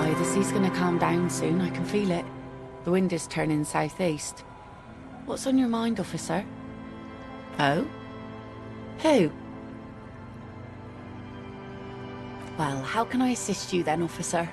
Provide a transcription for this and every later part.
by. The sea's gonna calm down soon. I can feel it. The wind is turning southeast. What's on your mind, officer? Oh? Who? Well, how can I assist you then, officer?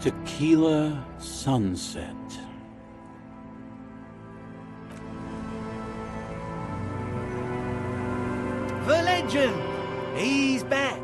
Tequila Sunset. The legend! He's back!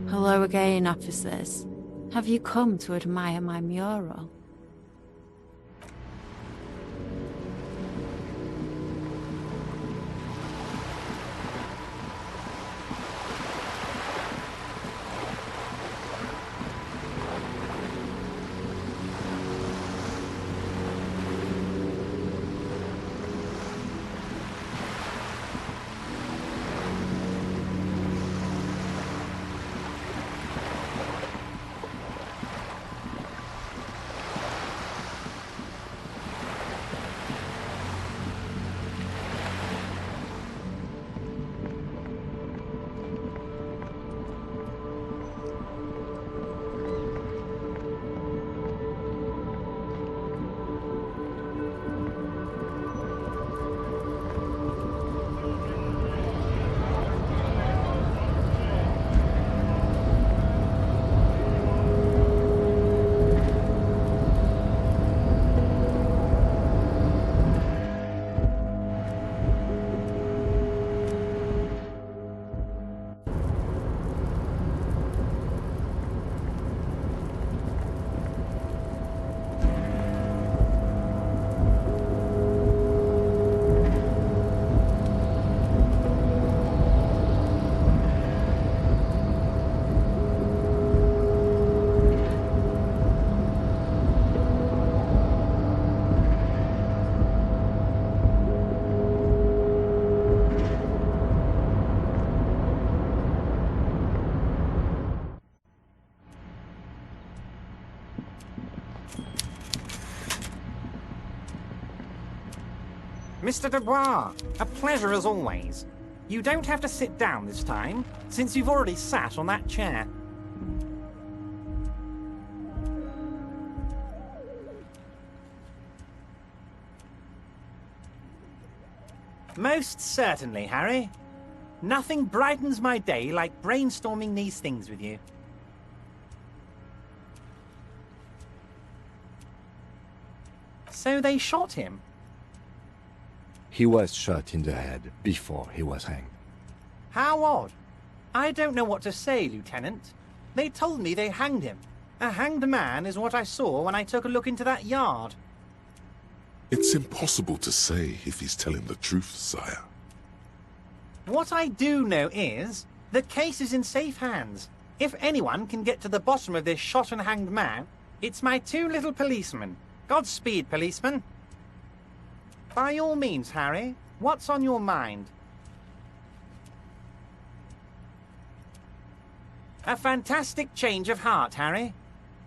Hello again, officers. Have you come to admire my mural? Mr. Dubois, a pleasure as always. You don't have to sit down this time, since you've already sat on that chair. Most certainly, Harry. Nothing brightens my day like brainstorming these things with you. So they shot him? He was shot in the head before he was hanged. How odd. I don't know what to say, Lieutenant. They told me they hanged him. A hanged man is what I saw when I took a look into that yard. It's impossible to say if he's telling the truth, sire. What I do know is, the case is in safe hands. If anyone can get to the bottom of this shot and hanged man, it's my two little policemen. Godspeed, policeman. By all means, Harry, what's on your mind? A fantastic change of heart, Harry.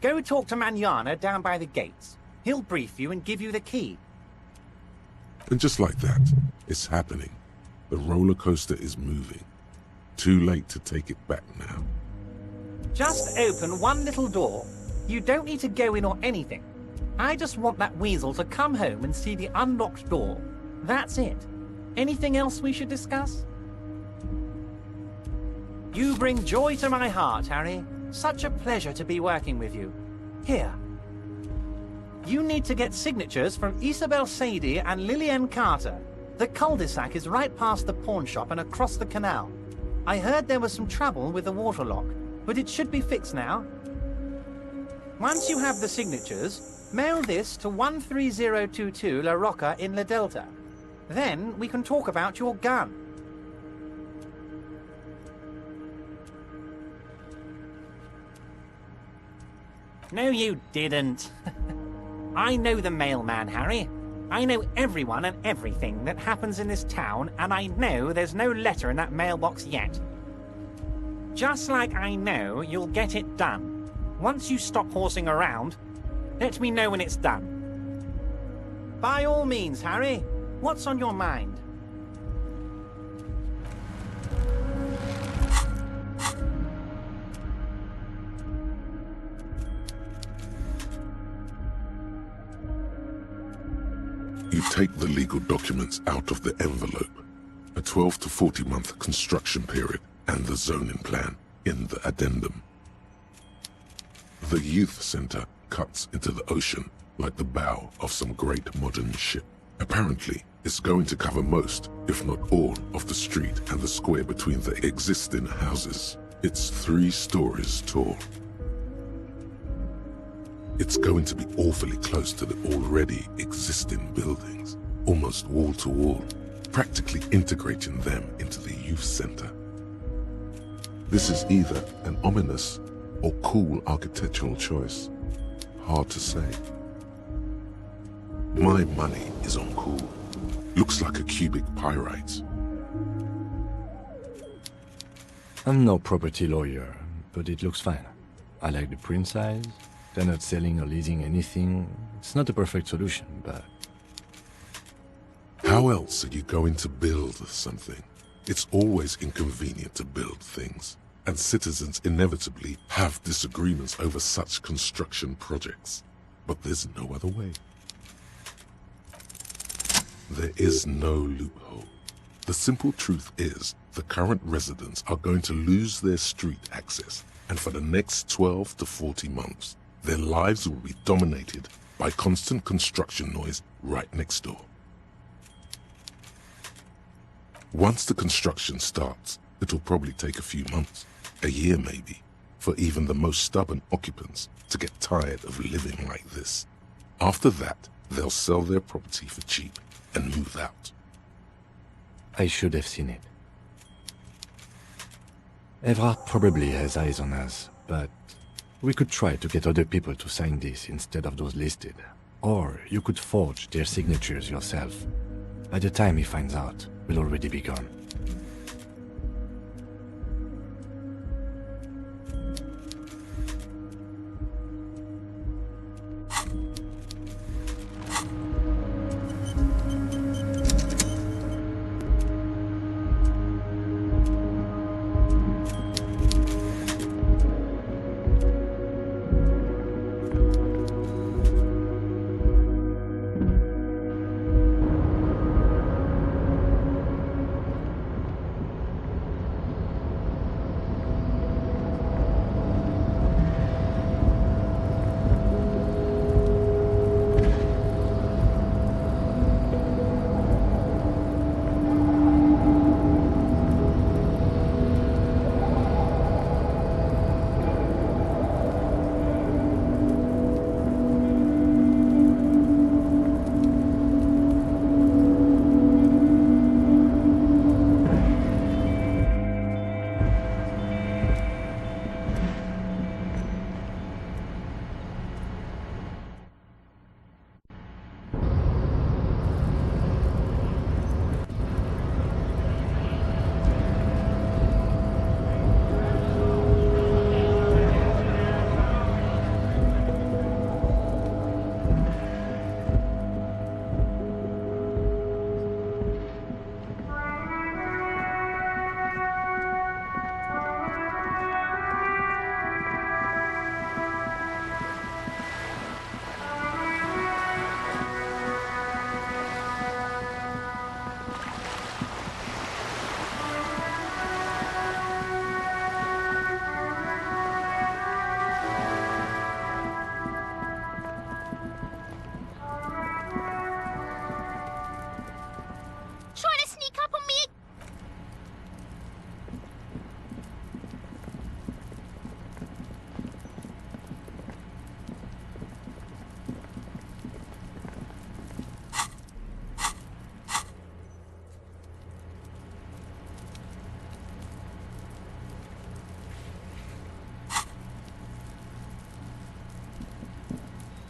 Go talk to Maニャーナdown by the gates. He'll brief you and give you the key. And just like that, it's happening. The roller coaster is moving. Too late to take it back now. Just open one little door. You don't need to go in or anything. I just want that weasel to come home and see the unlocked door. That's it. Anything else we should discuss? You bring joy to my heart, Harry. Such a pleasure to be working with you. Here. You need to get signatures from Isabel Sadie and Lillian Carter. The cul-de-sac is right past the pawn shop and across the canal. I heard there was some trouble with the water lock, but it should be fixed now. Once you have the signatures, mail this to 13022 La Rocca in La Delta. Then we can talk about your gun. No, you didn't. I know the mailman, Harry. I know everyone and everything that happens in this town, and I know there's no letter in that mailbox yet. Just like I know you'll get it done. Once you stop horsing around, let me know when it's done. By all means, Harry. What's on your mind? You take the legal documents out of the envelope, a 12 to 40 month construction period, and the zoning plan in the addendum. The youth center cuts into the ocean like the bow of some great modern ship. Apparently, it's going to cover most, if not all, of the street and the square between the existing houses. It's 3 stories tall. It's going to be awfully close to the already existing buildings, almost wall to wall, practically integrating them into the youth center. This is either an ominous or cool architectural choice. Hard to say. My money is on cool. Looks like a cubic pyrite. I'm no property lawyer, but it looks fine. I like the print size. They're not selling or leasing anything. It's not a perfect solution, but... How else are you going to build something? It's always inconvenient to build things, and citizens inevitably have disagreements over such construction projects. But there's no other way. There is no loophole. The simple truth is, the current residents are going to lose their street access, and for the next 12 to 40 months, their lives will be dominated by constant construction noise right next door. Once the construction starts, it'll probably take a few months, a year maybe, for even the most stubborn occupants to get tired of living like this. After that, they'll sell their property for cheap and move out. I should have seen it. Evrard probably has eyes on us, but we could try to get other people to sign this instead of those listed. Or you could forge their signatures yourself. By the time he finds out, we'll already be gone.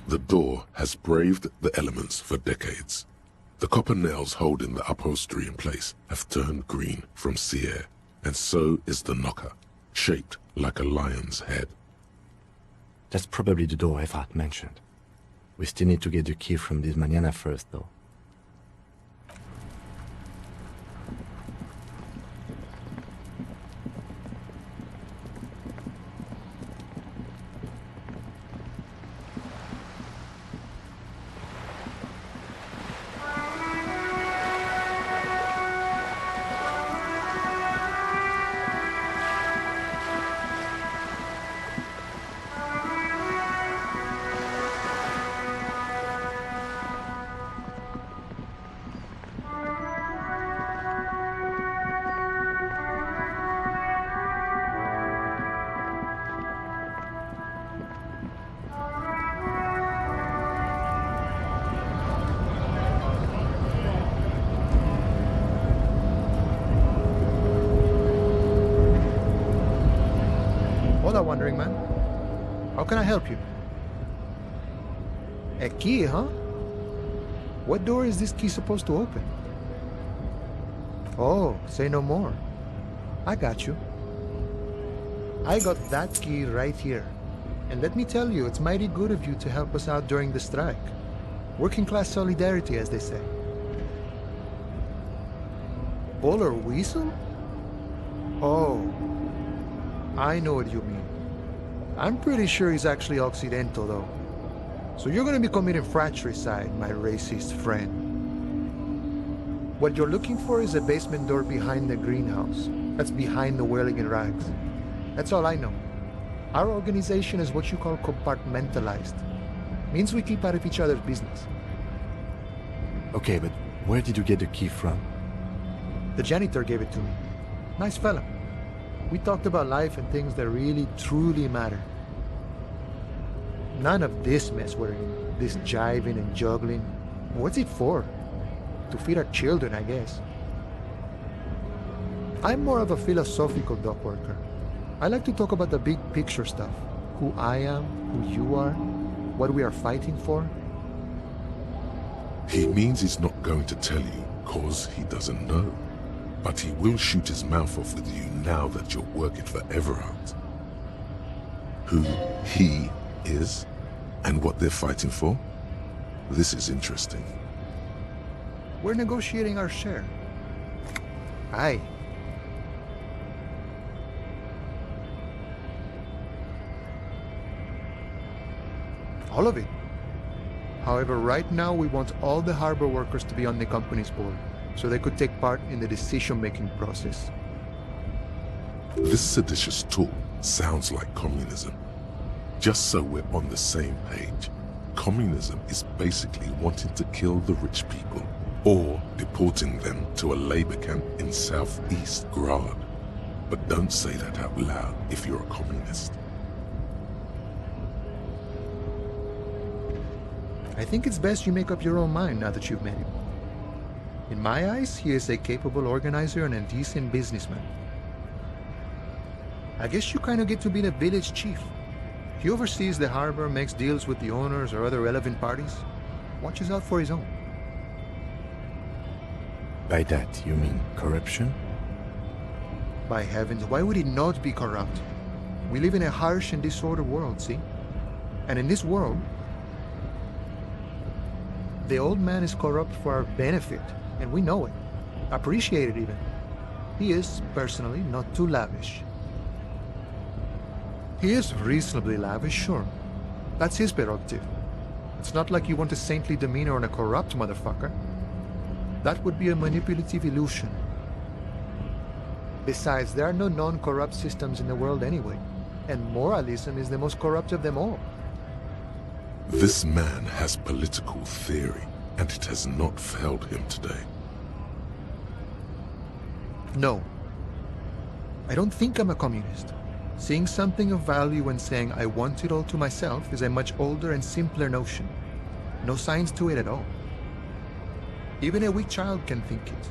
The door has braved the elements for decades. The copper nails holding the upholstery in place have turned green from sea air, and so is the knocker, shaped like a lion's head. That's probably the door Evrart mentioned. We still need to get the key from this Mañana Nana first, though. Hola, wandering man. How can I help you? A key, huh? What door is this key supposed to open? Oh, say no more. I got you. I got that key right here. And let me tell you, it's mighty good of you to help us out during the strike. Working class solidarity, as they say. Bowler Weasel? Oh, I know what you mean. I'm pretty sure he's actually Occidental, though. So you're gonna be committing fratricide, my racist friend. What you're looking for is a basement door behind the greenhouse. That's behind the Whirling in Rags. That's all I know. Our organization is what you call compartmentalized. Means we keep out of each other's business. Okay, but where did you get the key from? The janitor gave it to me. Nice fella. We talked about life and things that really, truly matter. None of this mess we're in. This jiving and juggling. What's it for? To feed our children, I guess. I'm more of a philosophical dock worker. I like to talk about the big picture stuff. Who I am, who you are, what we are fighting for. He means he's not going to tell you, cause he doesn't know. But he will shoot his mouth off with you now that you're working for Evrart. Who he is, and what they're fighting for? This is interesting. We're negotiating our share. Aye. All of it. However, right now we want all the harbor workers to be on the company's board, so they could take part in the decision-making process. This seditious talk sounds like communism. Just so we're on the same page, communism is basically wanting to kill the rich people, or deporting them to a labor camp in southeast Grad. But don't say that out loud if you're a communist. I think it's best you make up your own mind now that you've met him. In my eyes, he is a capable organizer and a decent businessman. I guess you kind of get to be the village chief. He oversees the harbor, makes deals with the owners or other relevant parties, watches out for his own. By that, you mean corruption? By heavens, why would he not be corrupt? We live in a harsh and disordered world, see? And in this world, the old man is corrupt for our benefit, and we know it. Appreciate it even. He is, personally, not too lavish. He is reasonably lavish, sure. That's his prerogative. It's not like you want a saintly demeanor on a corrupt motherfucker. That would be a manipulative illusion. Besides, there are no non-corrupt systems in the world anyway, and moralism is the most corrupt of them all. This man has political theory, and it has not failed him today. No. I don't think I'm a communist. Seeing something of value and saying I want it all to myself is a much older and simpler notion. No science to it at all. Even a weak child can think it.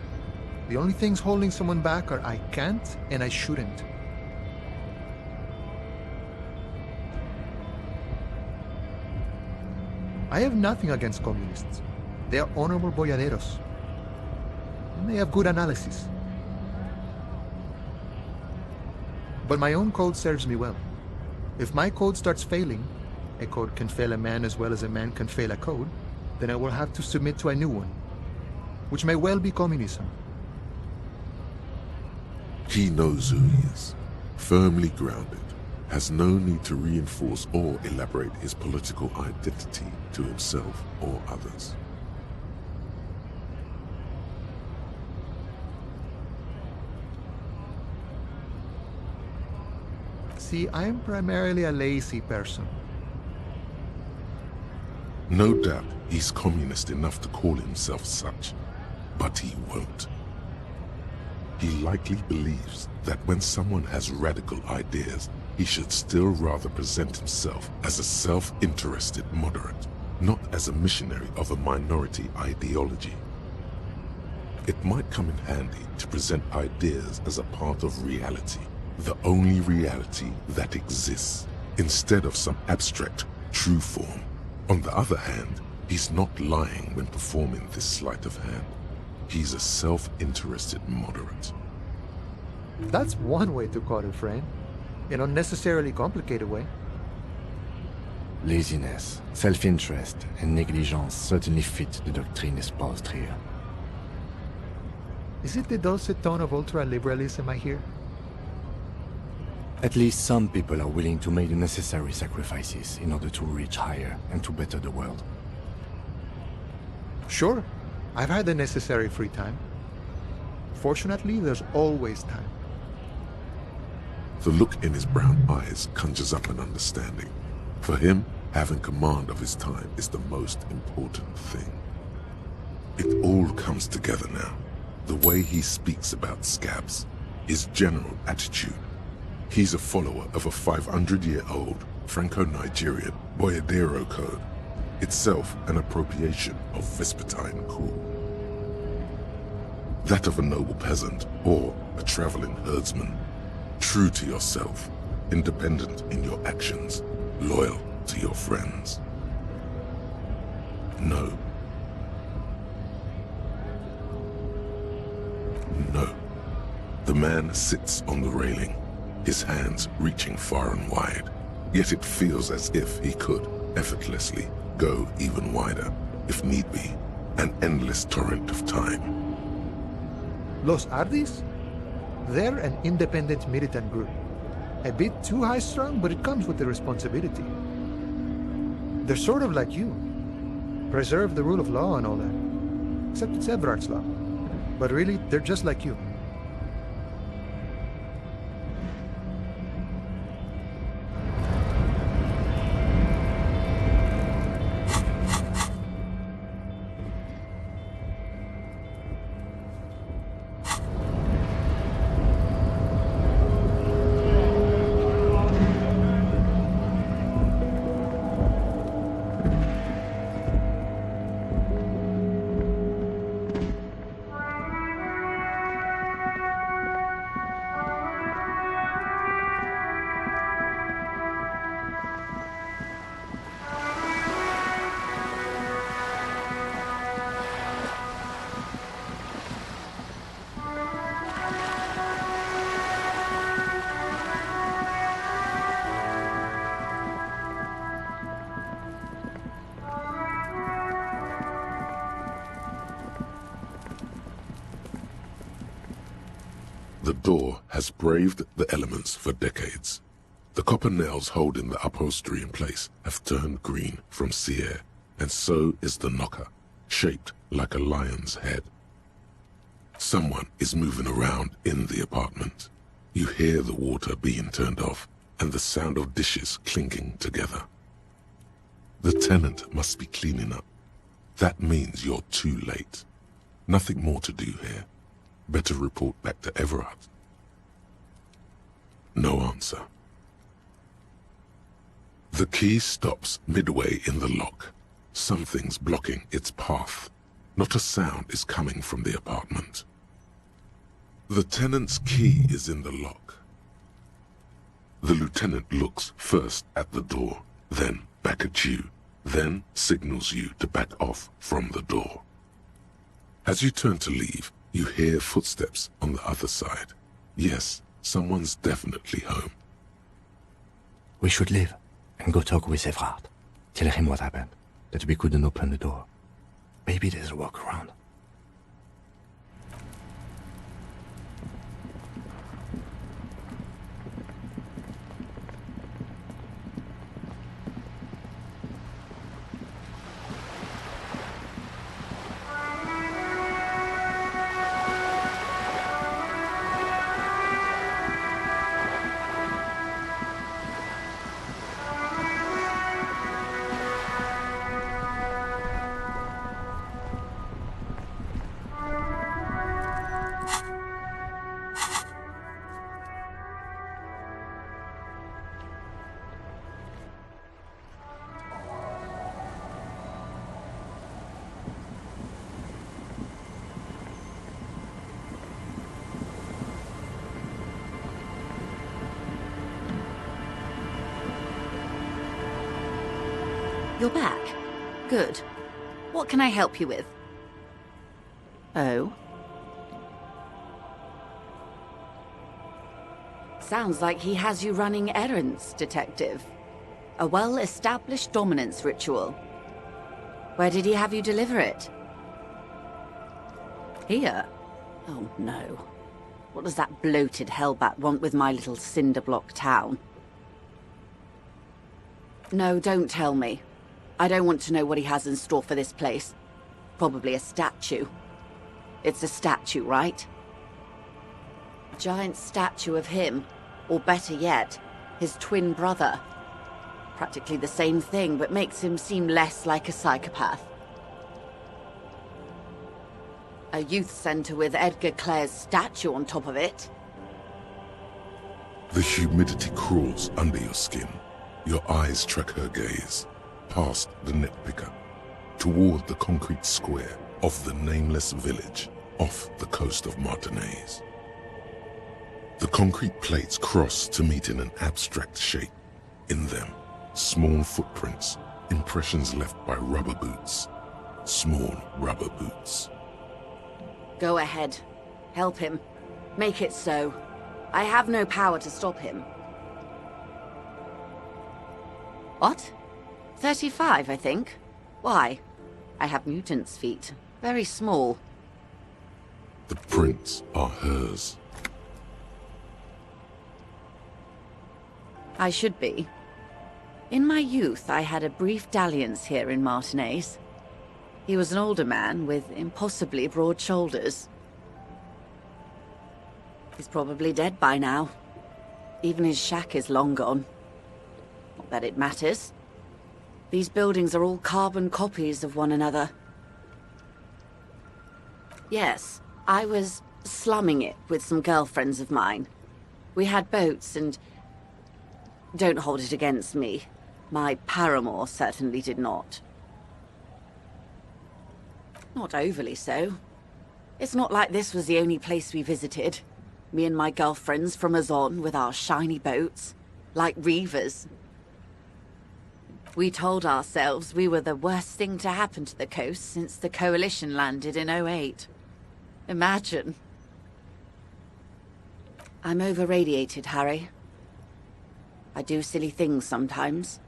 The only things holding someone back are I can't and I shouldn't. I have nothing against communists. They are honorable boyaderos. And they have good analysis. But my own code serves me well. If my code starts failing, a code can fail a man as well as a man can fail a code, then I will have to submit to a new one, which may well be communism. He knows who he is, firmly grounded, has no need to reinforce or elaborate his political identity to himself or others. See, I'm primarily a lazy person. No doubt he's communist enough to call himself such, but he won't. He likely believes that when someone has radical ideas, he should still rather present himself as a self-interested moderate, not as a missionary of a minority ideology. It might come in handy to present ideas as a part of reality, the only reality that exists, instead of some abstract, true form. On the other hand, he's not lying when performing this sleight of hand. He's a self-interested moderate. That's one way to call it, friend. An unnecessarily complicated way. Laziness, self-interest, and negligence certainly fit the doctrine espoused here. Is it the dulcet tone of ultra-liberalism I hear? At least some people are willing to make the necessary sacrifices in order to reach higher and to better the world. Sure, I've had the necessary free time. Fortunately, there's always time. The look in his brown eyes conjures up an understanding. For him, having command of his time is the most important thing. It all comes together now. The way he speaks about scabs, his general attitude. He's a follower of a 500-year-old Franco-Nigerian Boyadero code, itself an appropriation of Vespertine cool. That of a noble peasant or a traveling herdsman, true to yourself, independent in your actions, loyal to your friends. No. No. The man sits on the railing, his hands reaching far and wide, yet it feels as if he could, effortlessly, go even wider, if need be, an endless torrent of time. Los Ardis? They're an independent militant group. A bit too high-strung, but it comes with the responsibility. They're sort of like you. Preserve the rule of law and all that. Except it's Eberhard's law. But really, they're just like you. The door has braved the elements for decades. The copper nails holding the upholstery in place have turned green from sea air, and so is the knocker, shaped like a lion's head. Someone is moving around in the apartment. You hear the water being turned off and the sound of dishes clinking together. The tenant must be cleaning up. That means you're too late. Nothing more to do here. Better report back to Everard. No answer. The key stops midway in the lock. Something's blocking its path. Not a sound is coming from the apartment. The tenant's key is in the lock. The lieutenant looks first at the door, then back at you, then signals you to back off from the door. As you turn to leave, you hear footsteps on the other side. Yes, someone's definitely home. We should leave and go talk with Evrard. Tell him what happened, that we couldn't open the door. Maybe there's a workaround. You're back. Good. What can I help you with? Oh? Sounds like he has you running errands, Detective. A well-established dominance ritual. Where did he have you deliver it? Here? Oh no. What does that bloated hellbat want with my little cinder-block town? No, don't tell me. I don't want to know what he has in store for this place. Probably a statue. It's a statue, right? A giant statue of him, or better yet, his twin brother. Practically the same thing, but makes him seem less like a psychopath. A youth center with Edgar Clare's statue on top of it. The humidity crawls under your skin. Your eyes track her gaze, past the nitpicker, toward the concrete square of the nameless village off the coast of Martinaise. The concrete plates cross to meet in an abstract shape. In them, small footprints, impressions left by rubber boots. Small rubber boots. Go ahead. Help him. Make it so. I have no power to stop him. What? 35, I think. Why? I have mutant's feet. Very small. The prints are hers. I should be. In my youth, I had a brief dalliance here in Martinaise. He was an older man with impossibly broad shoulders. He's probably dead by now. Even his shack is long gone. Not that it matters. These buildings are all carbon copies of one another. Yes, I was slumming it with some girlfriends of mine. We had boats and... Don't hold it against me. My paramour certainly did not. Not overly so. It's not like this was the only place we visited. Me and my girlfriends from Azon with our shiny boats. Like reavers. We told ourselves we were the worst thing to happen to the coast since the Coalition landed in 08. Imagine. I'm over-radiated, Harry. I do silly things sometimes,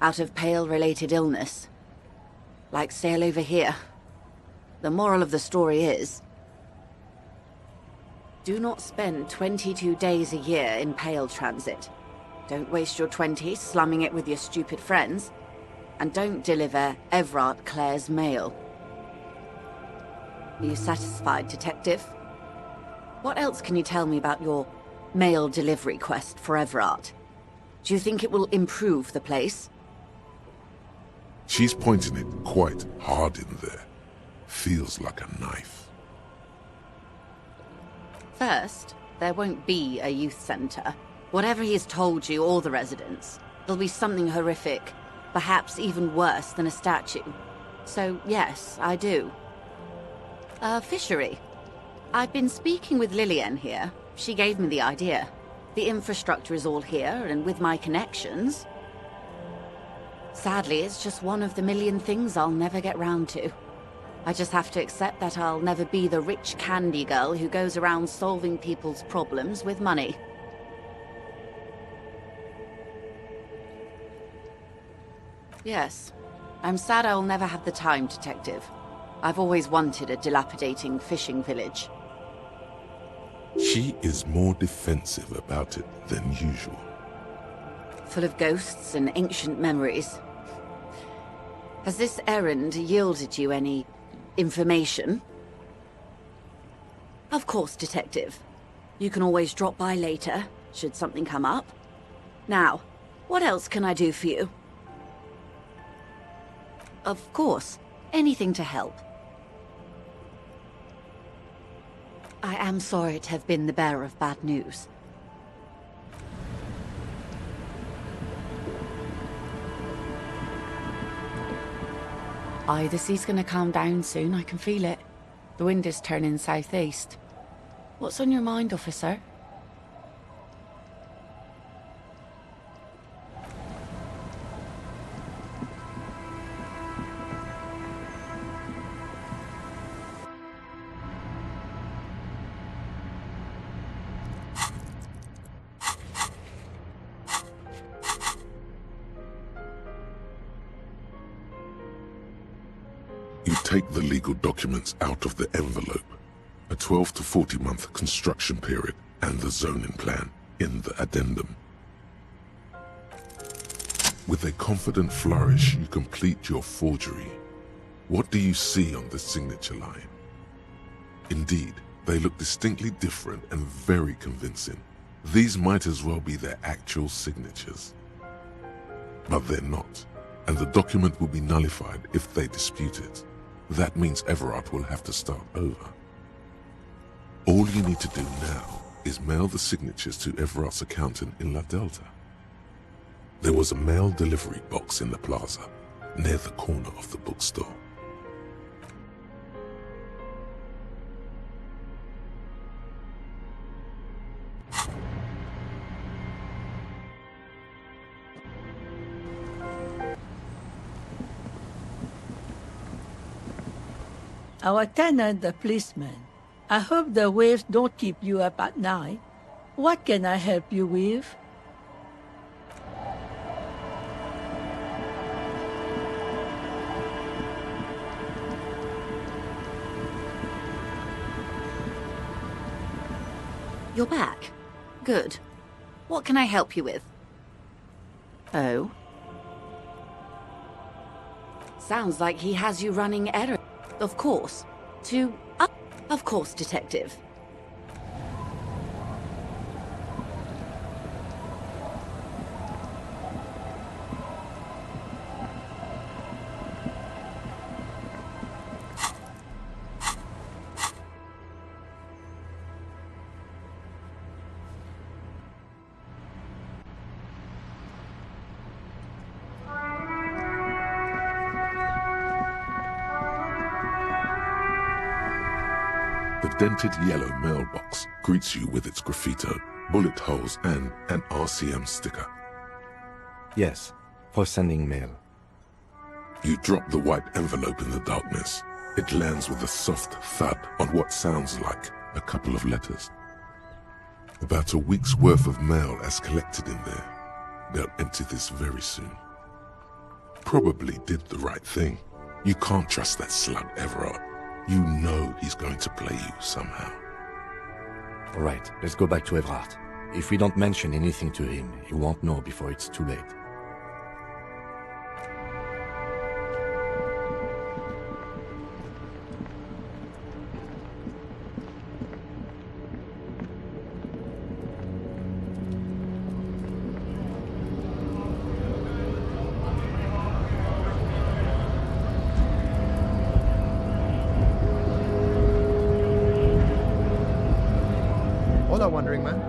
out of Pale-related illness. Like sail over here. The moral of the story is... do not spend 22 days a year in Pale transit. Don't waste your 20s slumming it with your stupid friends. And don't deliver Evrard Clare's mail. Are you satisfied, Detective? What else can you tell me about your mail delivery quest for Evrard? Do you think it will improve the place? She's pointing it quite hard in there. Feels like a knife. First, there won't be a youth center. Whatever he has told you or the residents, there'll be something horrific, perhaps even worse than a statue. So, yes, I do. Fishery. I've been speaking with Lillian here. She gave me the idea. The infrastructure is all here, and with my connections... Sadly, it's just one of the million things I'll never get round to. I just have to accept that I'll never be the rich candy girl who goes around solving people's problems with money. Yes, I'm sad I'll never have the time, Detective. I've always wanted a dilapidating fishing village. She is more defensive about it than usual. Full of ghosts and ancient memories. Has this errand yielded you any information? Of course, Detective. You can always drop by later, should something come up. Now, what else can I do for you? Of course, anything to help. I am sorry to have been the bearer of bad news. The sea's gonna calm down soon, I can feel it. The wind is turning southeast. What's on your mind, officer? You take the legal documents out of the envelope, a 12 to 40 month construction period, and the zoning plan in the addendum. With a confident flourish, you complete your forgery. What do you see on the signature line? Indeed, they look distinctly different and very convincing. These might as well be their actual signatures. But they're not, and the document will be nullified if they dispute it. That means Everard will have to start over. All you need to do now is mail the signatures to Everard's accountant in La Delta. There was a mail delivery box in the plaza, near the corner of the bookstore. Our tenant, the policeman. I hope the waves don't keep you up at night. What can I help you with? You're back. Good. What can I help you with? Oh? Sounds like he has you running errands. Of course. Of course, Detective. The dented yellow mailbox greets you with its graffito, bullet holes, and an RCM sticker. Yes, for sending mail. You drop the white envelope in the darkness. It lands with a soft thud on what sounds like a couple of letters. About a week's worth of mail as collected in there. They'll empty this very soon. Probably did the right thing. You can't trust that slug Everard. You know he's going to play you somehow. All right, let's go back to Everard. If we don't mention anything to him, he won't know before it's too late. Hola, Wandering Man.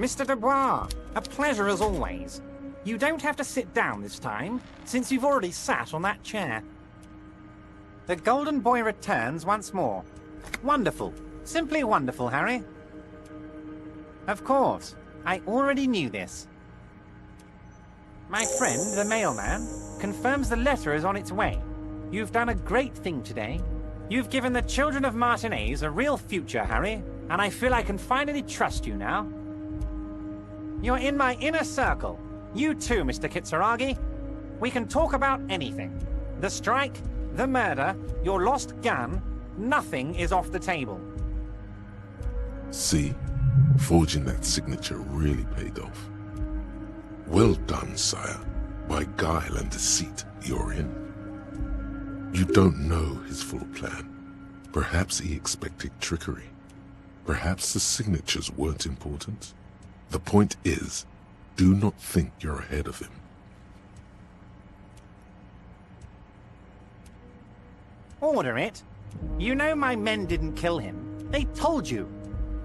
Mr. Dubois, a pleasure as always. You don't have to sit down this time, since you've already sat on that chair. The Golden Boy returns once more. Wonderful. Simply wonderful, Harry. Of course. I already knew this. My friend, the mailman, confirms the letter is on its way. You've done a great thing today. You've given the children of Martinez a real future, Harry, and I feel I can finally trust you now. You're in my inner circle. You too, Mr. Kitsuragi. We can talk about anything. The strike, the murder, your lost gun, nothing is off the table. See? Forging that signature really paid off. Well done, sire. By guile and deceit, you're in. You don't know his full plan. Perhaps he expected trickery. Perhaps the signatures weren't important. The point is, do not think you're ahead of him. Order it. You know my men didn't kill him. They told you.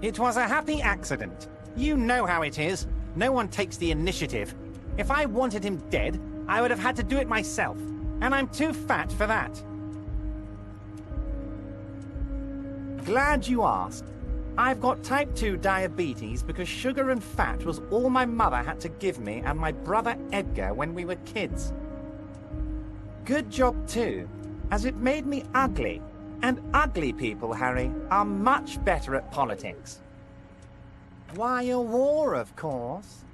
It was a happy accident. You know how it is. No one takes the initiative. If I wanted him dead, I would have had to do it myself. And I'm too fat for that. Glad you asked. I've got type 2 diabetes because sugar and fat was all my mother had to give me and my brother Edgar when we were kids. Good job too, as it made me ugly. And ugly people, Harry, are much better at politics. Why a war, of course.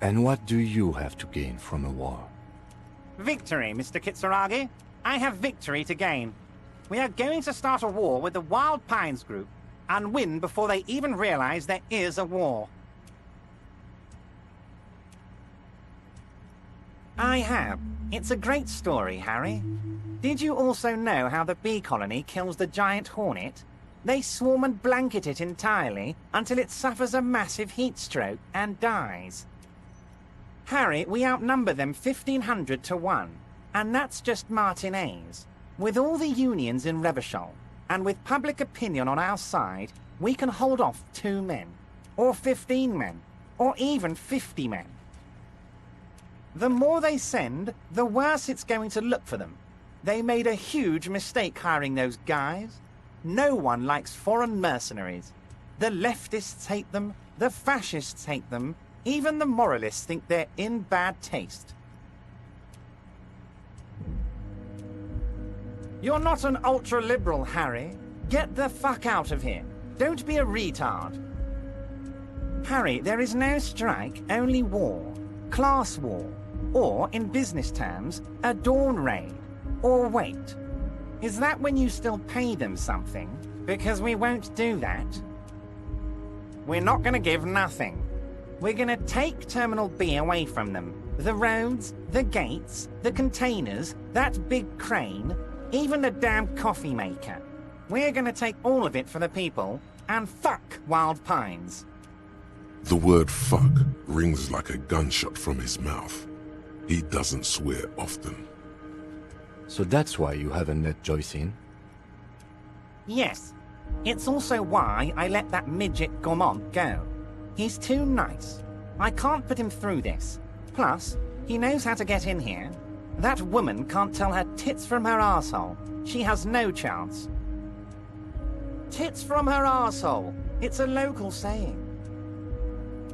And what do you have to gain from a war? Victory, Mr. Kitsuragi. I have victory to gain. We are going to start a war with the Wild Pines group and win before they even realize there is a war. I have. It's a great story, Harry. Did you also know how the bee colony kills the giant hornet? They swarm and blanket it entirely until it suffers a massive heat stroke and dies. Harry, we outnumber them 1,500 to 1, and that's just Martinez. With all the unions in Revachol, and with public opinion on our side, we can hold off 2 men, or 15 men, or even 50 men. The more they send, the worse it's going to look for them. They made a huge mistake hiring those guys. No one likes foreign mercenaries. The leftists hate them, the fascists hate them, even the moralists think they're in bad taste. You're not an ultra-liberal, Harry. Get the fuck out of here. Don't be a retard. Harry, there is no strike, only war. Class war. Or, in business terms, a dawn raid. Or wait. Is that when you still pay them something? Because we won't do that. We're not going to give nothing. We're going to take Terminal B away from them. The roads, the gates, the containers, that big crane, even the damn coffee maker. We're going to take all of it for the people, and fuck Wild Pines. The word fuck rings like a gunshot from his mouth. He doesn't swear often. So that's why you haven't let Joyce in? Yes. It's also why I let that midget Gaumont go. He's too nice. I can't put him through this. Plus, he knows how to get in here. That woman can't tell her tits from her arsehole. She has no chance. Tits from her arsehole. It's a local saying.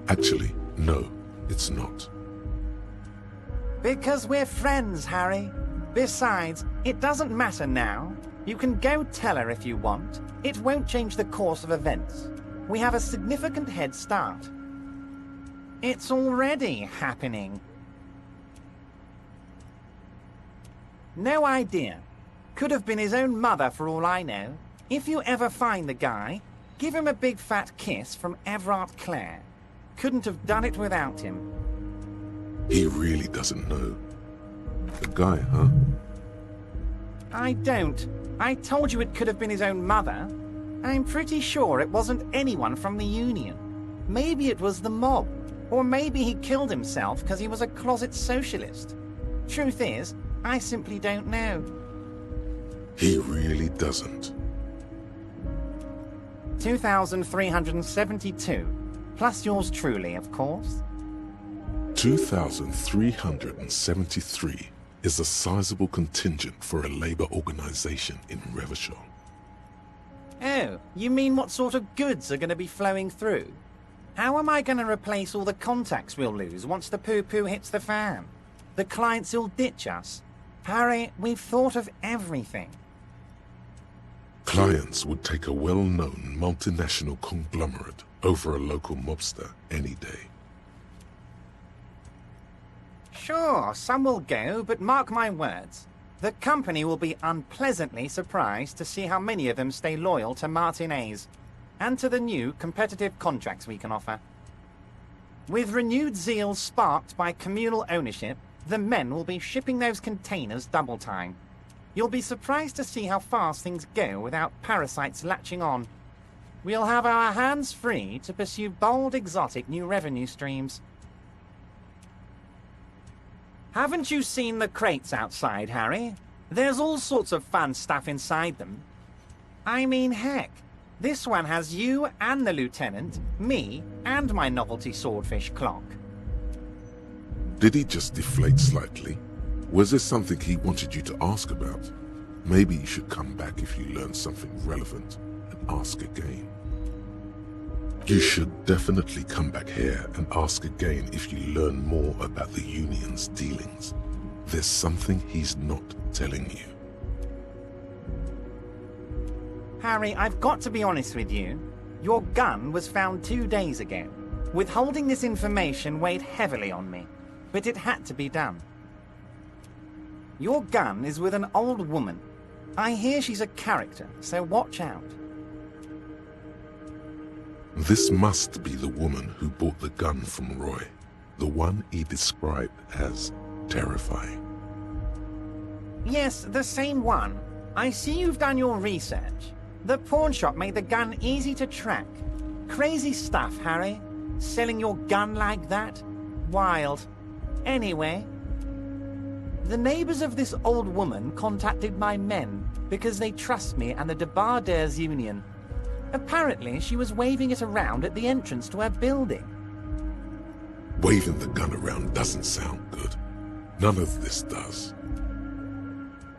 Actually, no, it's not. Because we're friends, Harry. Besides, it doesn't matter now. You can go tell her if you want. It won't change the course of events. We have a significant head start. It's already happening. No idea. Could have been his own mother for all I know. If you ever find the guy, give him a big fat kiss from Everard Clare. Couldn't have done it without him. He really doesn't know. The guy, huh? I don't. I told you it could have been his own mother. I'm pretty sure it wasn't anyone from the Union. Maybe it was the mob. Or maybe he killed himself because he was a closet socialist. Truth is, I simply don't know. He really doesn't. 2,372. Plus yours truly, of course. 2,373 is a sizable contingent for a labor organization in Revachol. Oh, you mean what sort of goods are going to be flowing through? How am I going to replace all the contacts we'll lose once the poo-poo hits the fan? The clients will ditch us. Harry, we've thought of everything. Clients would take a well-known multinational conglomerate over a local mobster any day. Sure, some will go, but mark my words. The company will be unpleasantly surprised to see how many of them stay loyal to Martinez, and to the new competitive contracts we can offer. With renewed zeal sparked by communal ownership, the men will be shipping those containers double time. You'll be surprised to see how fast things go without parasites latching on. We'll have our hands free to pursue bold, exotic new revenue streams. Haven't you seen the crates outside, Harry? There's all sorts of fun stuff inside them. I mean, heck, this one has you and the lieutenant, me, and my novelty swordfish clock. Did he just deflate slightly? Was there something he wanted you to ask about? Maybe you should come back if you learn something relevant and ask again. You should definitely come back here and ask again if you learn more about the Union's dealings. There's something he's not telling you. Harry, I've got to be honest with you. Your gun was found 2 days ago. Withholding this information weighed heavily on me, but it had to be done. Your gun is with an old woman. I hear she's a character, so watch out. This must be the woman who bought the gun from Roy, the one he described as terrifying. Yes, the same one. I see you've done your research. The pawn shop made the gun easy to track. Crazy stuff, Harry. Selling your gun like that? Wild. Anyway, the neighbors of this old woman contacted my men because they trust me and the Debardeurs Union. Apparently, she was waving it around at the entrance to her building. Waving the gun around doesn't sound good. None of this does.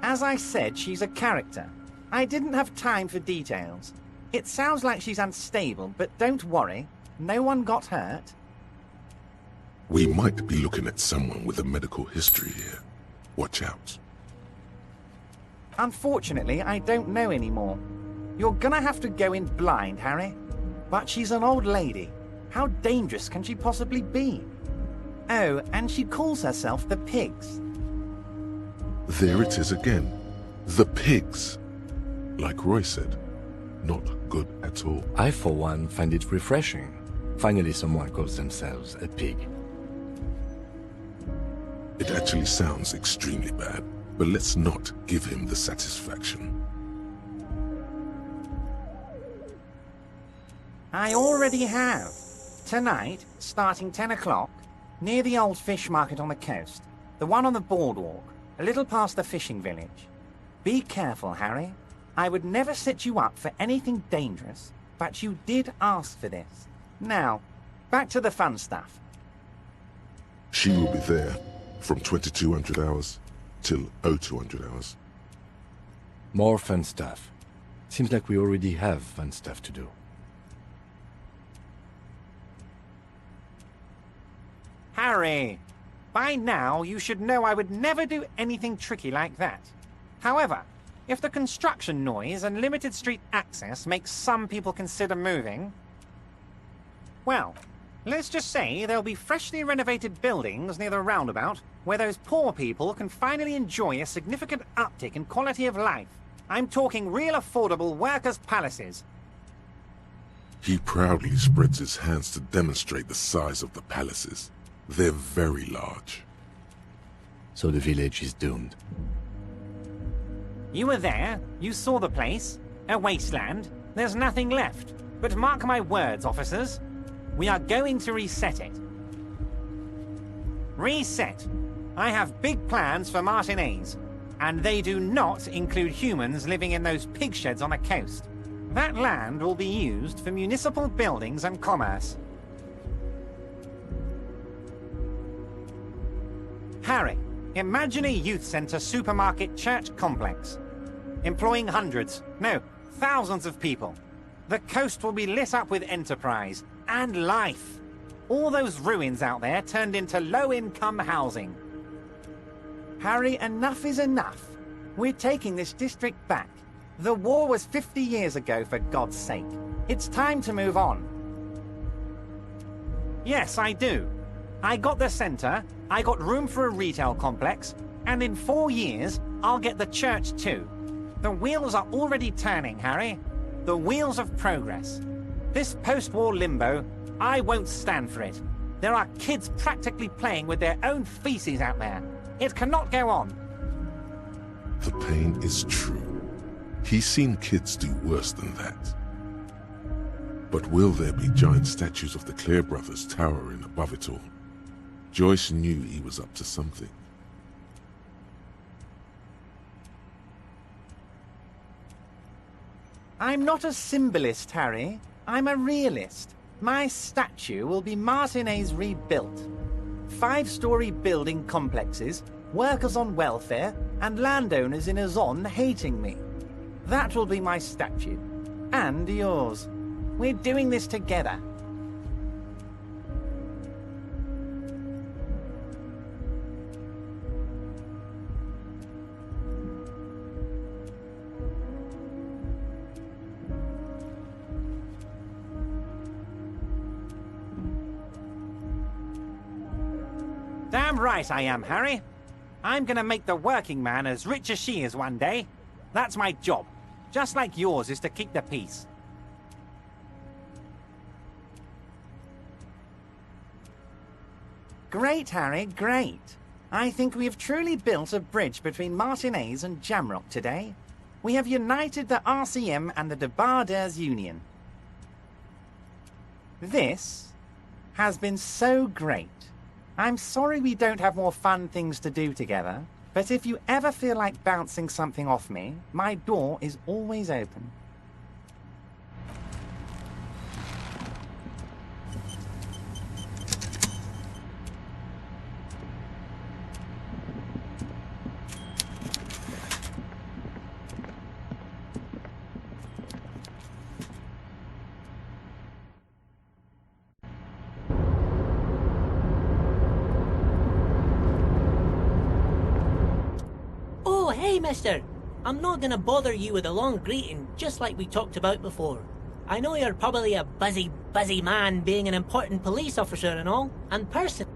As I said, she's a character. I didn't have time for details. It sounds like she's unstable, but don't worry. No one got hurt. We might be looking at someone with a medical history here. Watch out. Unfortunately, I don't know anymore. You're gonna have to go in blind, Harry. But she's an old lady. How dangerous can she possibly be? Oh, and she calls herself the Pigs. There it is again. The Pigs. Like Roy said, not good at all. I, for one, find it refreshing. Finally, someone calls themselves a pig. It actually sounds extremely bad, but let's not give him the satisfaction. I already have. Tonight, starting 10 o'clock, near the old fish market on the coast. The one on the boardwalk, a little past the fishing village. Be careful, Harry. I would never set you up for anything dangerous, but you did ask for this. Now, back to the fun stuff. She will be there from 2200 hours till 0200 hours. More fun stuff. Seems like we already have fun stuff to do. Harry, by now you should know I would never do anything tricky like that. However, if the construction noise and limited street access makes some people consider moving, well, let's just say there'll be freshly renovated buildings near the roundabout where those poor people can finally enjoy a significant uptick in quality of life. I'm talking real affordable workers' palaces. He proudly spreads his hands to demonstrate the size of the palaces. They're very large. So the village is doomed. You were there, you saw the place. A wasteland. There's nothing left. But mark my words, officers. We are going to reset it. Reset. I have big plans for Martinez. And they do not include humans living in those pig sheds on the coast. That land will be used for municipal buildings and commerce. Harry, imagine a youth centre supermarket church complex. Employing hundreds, no, thousands of people. The coast will be lit up with enterprise and life. All those ruins out there turned into low-income housing. Harry, enough is enough. We're taking this district back. The war was 50 years ago, for God's sake. It's time to move on. Yes, I do. I got the centre, I got room for a retail complex, and in 4 years, I'll get the church too. The wheels are already turning, Harry. The wheels of progress. This post-war limbo, I won't stand for it. There are kids practically playing with their own feces out there. It cannot go on. The pain is true. He's seen kids do worse than that. But will there be giant statues of the Clare brothers towering above it all? Joyce knew he was up to something. I'm not a symbolist, Harry. I'm a realist. My statue will be Martinez rebuilt. 5-story building complexes, workers on welfare, and landowners in Azon hating me. That will be my statue. And yours. We're doing this together. Damn right I am, Harry. I'm gonna make the working man as rich as she is one day. That's my job. Just like yours is to keep the peace. Great, Harry, great. I think we have truly built a bridge between Martinez and Jamrock today. We have united the RCM and the Debarders Union. This has been so great. I'm sorry we don't have more fun things to do together, but if you ever feel like bouncing something off me, my door is always open. Hey, mister. I'm not gonna bother you with a long greeting, just like we talked about before. I know you're probably a busy man being an important police officer and all, and person.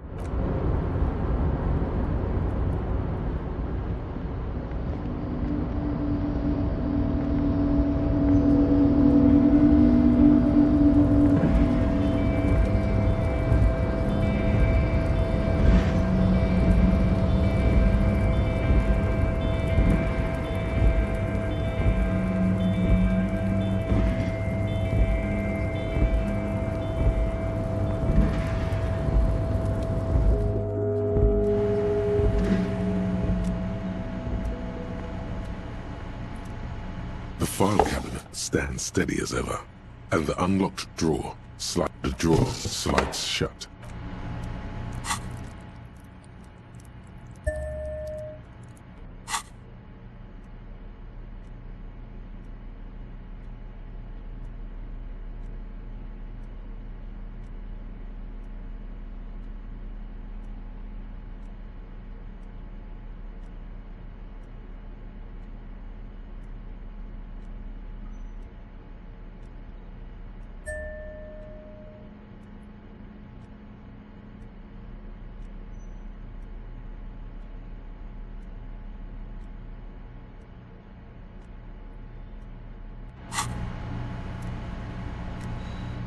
The file cabinet stands steady as ever, and the unlocked drawer slides shut.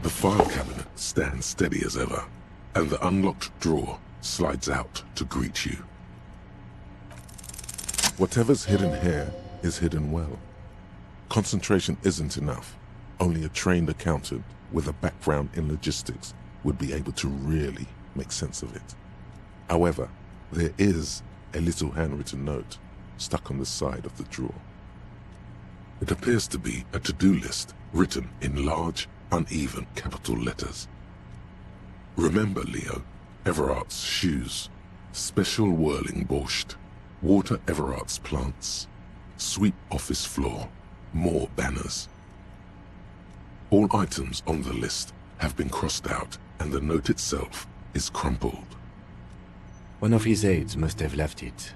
The file cabinet stands steady as ever, and the unlocked drawer slides out to greet you. Whatever's hidden here is hidden well. Concentration isn't enough. Only a trained accountant with a background in logistics would be able to really make sense of it. However, there is a little handwritten note stuck on the side of the drawer. It appears to be a to-do list written in large, uneven capital letters. Remember, Leo, Everart's shoes. Special whirling borscht. Water Everart's plants. Sweep office floor. More banners. All items on the list have been crossed out, and the note itself is crumpled. One of his aides must have left it.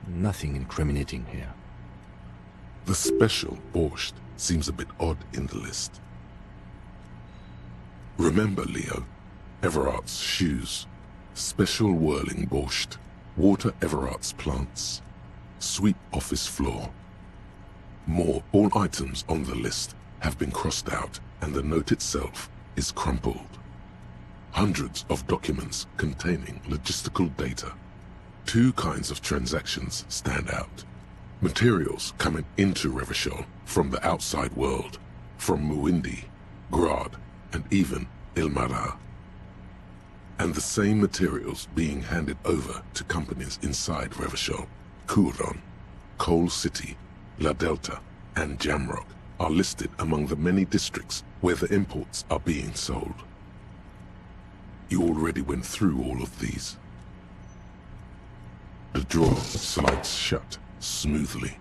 Nothing incriminating here. The special borscht seems a bit odd in the list. Remember, Leo, Everart's shoes. Special whirling borscht. Water Everart's plants. Sweep office floor. More. All items on the list have been crossed out, and the note itself is crumpled. Hundreds of documents containing logistical data. Two kinds of transactions stand out. Materials coming into Revachol from the outside world, from Muindi, Grad, and even Ilmara. And the same materials being handed over to companies inside Revachol, Kuron, Coal City, La Delta, and Jamrock are listed among the many districts where the imports are being sold. You already went through all of these. The drawer slides shut smoothly.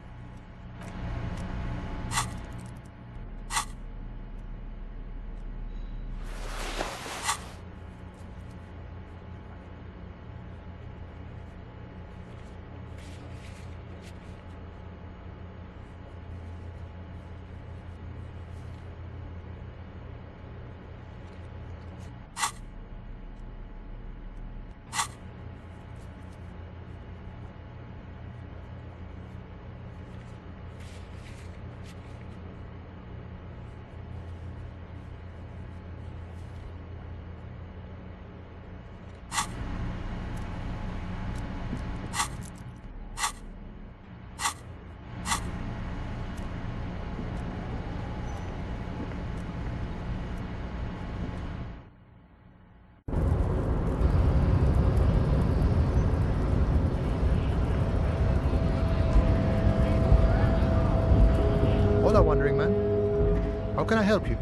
Hola, Wandering Man. How can I help you?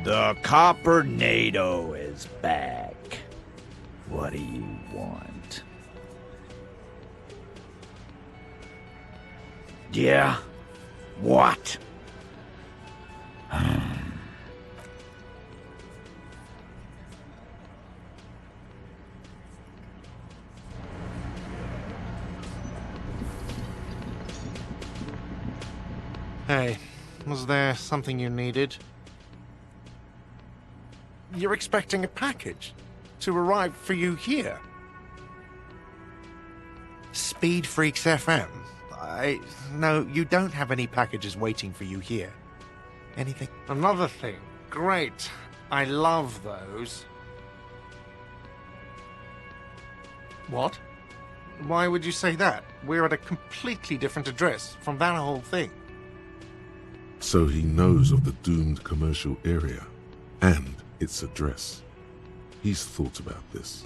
The Coppernado is back. What do you want? Yeah? What? Hey, was there something you needed? You're expecting a package to arrive for you here. Speed Freaks FM. No, you don't have any packages waiting for you here. Anything? Another thing. Great. I love those. What? Why would you say that? We're at a completely different address from that whole thing. So he knows of the doomed commercial area and its address. He's thought about this.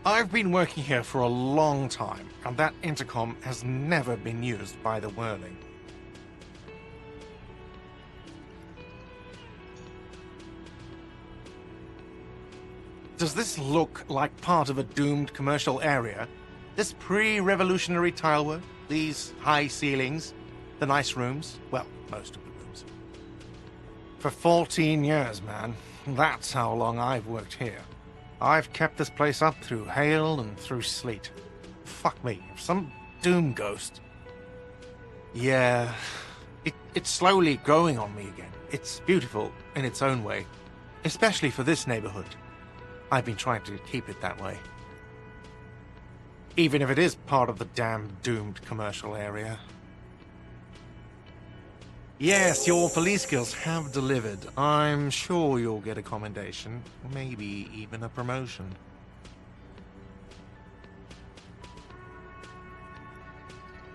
I've been working here for a long time, and that intercom has never been used by the Whirling. Does this look like part of a doomed commercial area? This pre-revolutionary tilework? These high ceilings? The nice rooms? Well, most of the rooms. For 14 years, man. That's how long I've worked here. I've kept this place up through hail and through sleet. Fuck me, if some doom ghost... Yeah, it's slowly growing on me again. It's beautiful in its own way, especially for this neighborhood. I've been trying to keep it that way. Even if it is part of the damn doomed commercial area. Yes, your police skills have delivered. I'm sure you'll get a commendation, maybe even a promotion.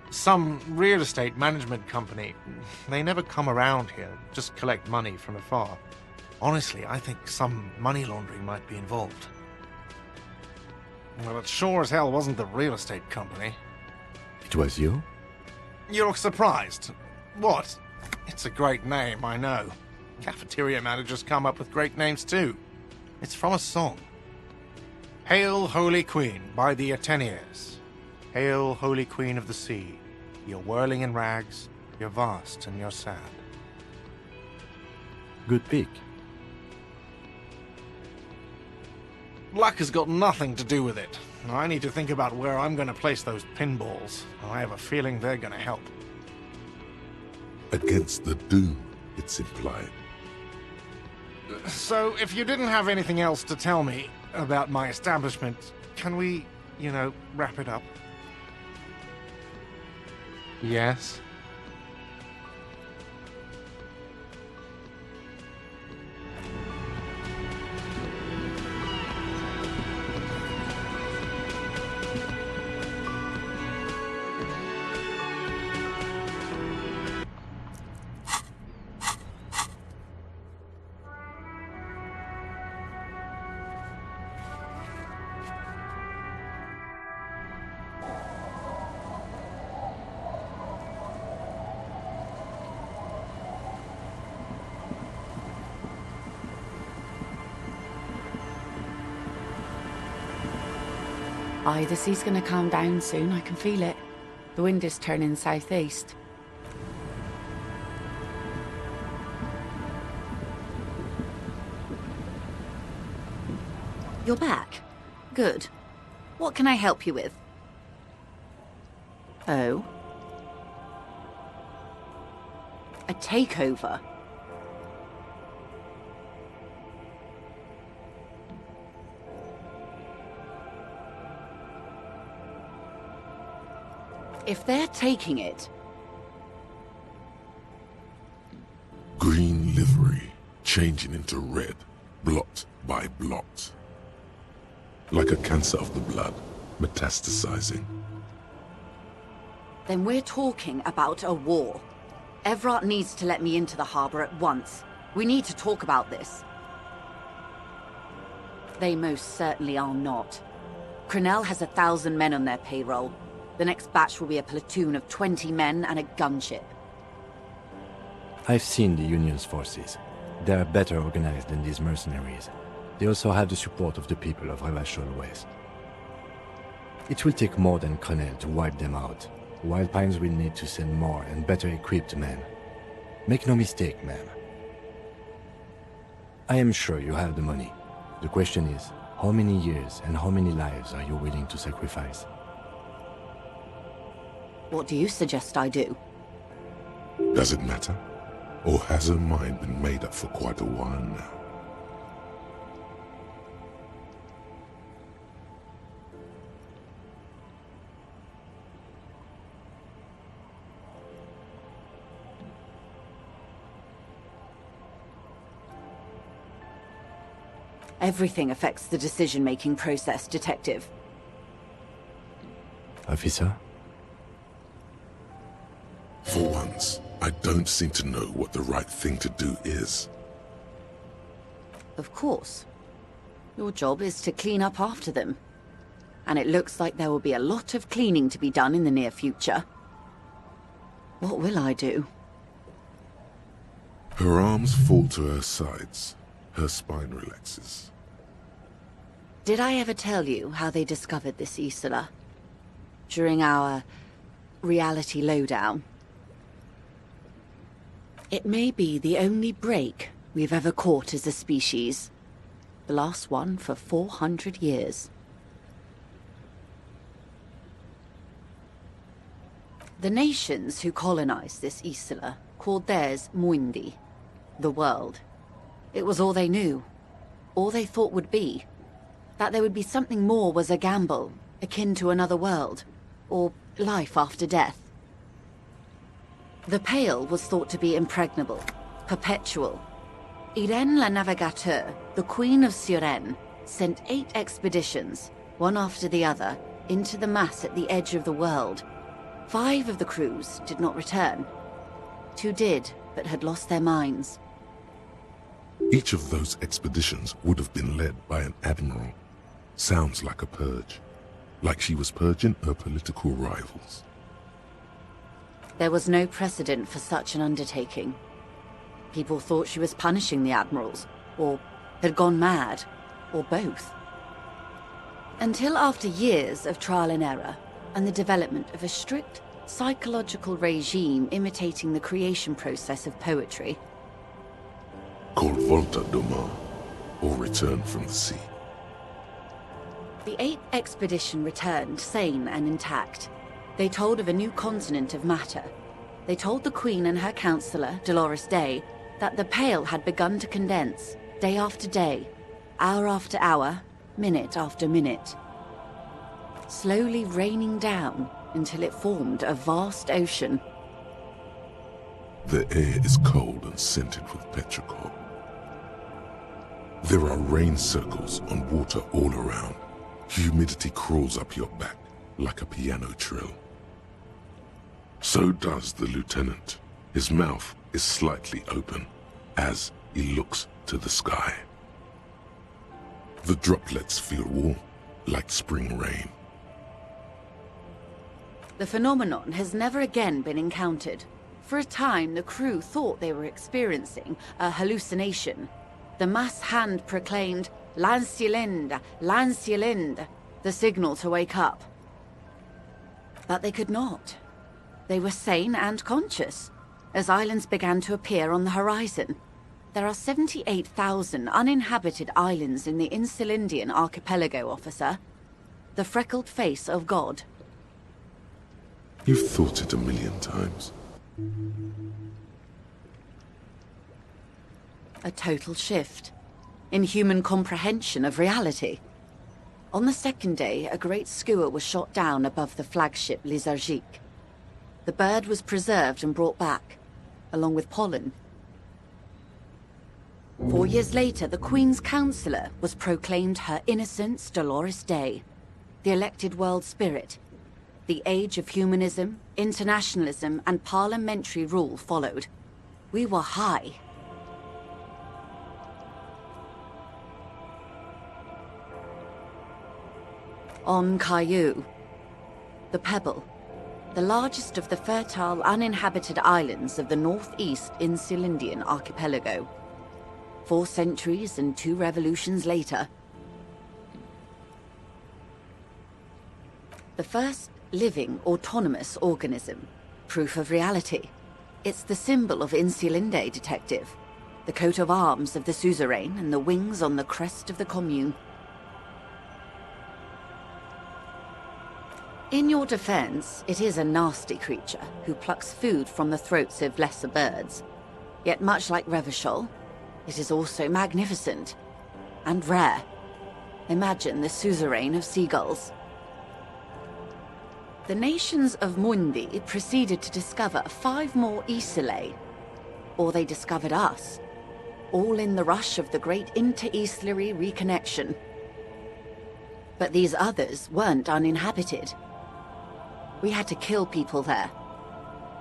Some real estate management company. They never come around here, just collect money from afar. Honestly, I think some money laundering might be involved. Well, it sure as hell wasn't the real estate company. It was you? You're surprised. What? It's a great name, I know. Cafeteria managers come up with great names too. It's from a song. Hail, Holy Queen, by the Ateneers. Hail, Holy Queen of the Sea. You're whirling in rags, you're vast and you're sad. Good pick. Luck has got nothing to do with it. I need to think about where I'm going to place those pinballs. I have a feeling they're going to help. Against the doom, it's implied. So, if you didn't have anything else to tell me about my establishment, can we, wrap it up? Yes? Aye, the sea's gonna calm down soon, I can feel it. The wind is turning southeast. You're back? Good. What can I help you with? Oh? A takeover? If they're taking it... Green livery, changing into red, blot by blot. Like a cancer of the blood, metastasizing. Then we're talking about a war. Evrart needs to let me into the harbor at once. We need to talk about this. They most certainly are not. Crenell has 1,000 men on their payroll. The next batch will be a platoon of 20 men and a gunship. I've seen the Union's forces. They are better organized than these mercenaries. They also have the support of the people of Revachol West. It will take more than Crenell to wipe them out. Wild Pines will need to send more and better equipped men. Make no mistake, ma'am. I am sure you have the money. The question is, how many years and how many lives are you willing to sacrifice? What do you suggest I do? Does it matter? Or has her mind been made up for quite a while now? Everything affects the decision-making process, Detective. Officer? For once, I don't seem to know what the right thing to do is. Of course. Your job is to clean up after them. And it looks like there will be a lot of cleaning to be done in the near future. What will I do? Her arms fall to her sides. Her spine relaxes. Did I ever tell you how they discovered this Isola? During our reality lowdown? It may be the only break we've ever caught as a species. The last one for 400 years. The nations who colonized this Isola called theirs Muindi, the world. It was all they knew, all they thought would be. That there would be something more was a gamble, akin to another world, or life after death. The Pale was thought to be impregnable, perpetual. Irene la Navigateur, the Queen of Suren, sent 8 expeditions, one after the other, into the mass at the edge of the world. 5 of the crews did not return. 2 did, but had lost their minds. Each of those expeditions would have been led by an admiral. Sounds like a purge. Like she was purging her political rivals. There was no precedent for such an undertaking. People thought she was punishing the admirals, or had gone mad, or both. Until after years of trial and error, and the development of a strict psychological regime imitating the creation process of poetry. Called Volta do Mar, or Return from the Sea. The 8th expedition returned sane and intact. They told of a new continent of matter. They told the Queen and her counselor, Dolores Day, that the Pale had begun to condense, day after day, hour after hour, minute after minute. Slowly raining down until it formed a vast ocean. The air is cold and scented with petrichor. There are rain circles on water all around. Humidity crawls up your back like a piano trill. So does the lieutenant. His mouth is slightly open as he looks to the sky. The droplets feel warm, like spring rain. The phenomenon has never again been encountered. For a time, the crew thought they were experiencing a hallucination. The mass hand proclaimed, "Lancielinde, Lancielinde," the signal to wake up. But they could not. They were sane and conscious, as islands began to appear on the horizon. There are 78,000 uninhabited islands in the Insulindian archipelago, officer. The freckled face of God. You've thought it a million times. A total shift in human comprehension of reality. On the 2nd day, a great skua was shot down above the flagship Lizargique. The bird was preserved and brought back, along with pollen. 4 years later, the Queen's Counselor was proclaimed Her Innocence Dolores Day, the elected world spirit. The age of humanism, internationalism, and parliamentary rule followed. We were high. On Caillou, the Pebble, the largest of the fertile, uninhabited islands of the northeast Insulindian archipelago. 4 centuries and 2 revolutions later. The first living, autonomous organism. Proof of reality. It's the symbol of Insulinde, detective. The coat of arms of the suzerain and the wings on the crest of the commune. In your defense, it is a nasty creature who plucks food from the throats of lesser birds. Yet much like Revachol, it is also magnificent and rare. Imagine the suzerain of seagulls. The nations of Mundi proceeded to discover 5 more Isolae. Or they discovered us. All in the rush of the great inter-Islary reconnection. But these others weren't uninhabited. We had to kill people there.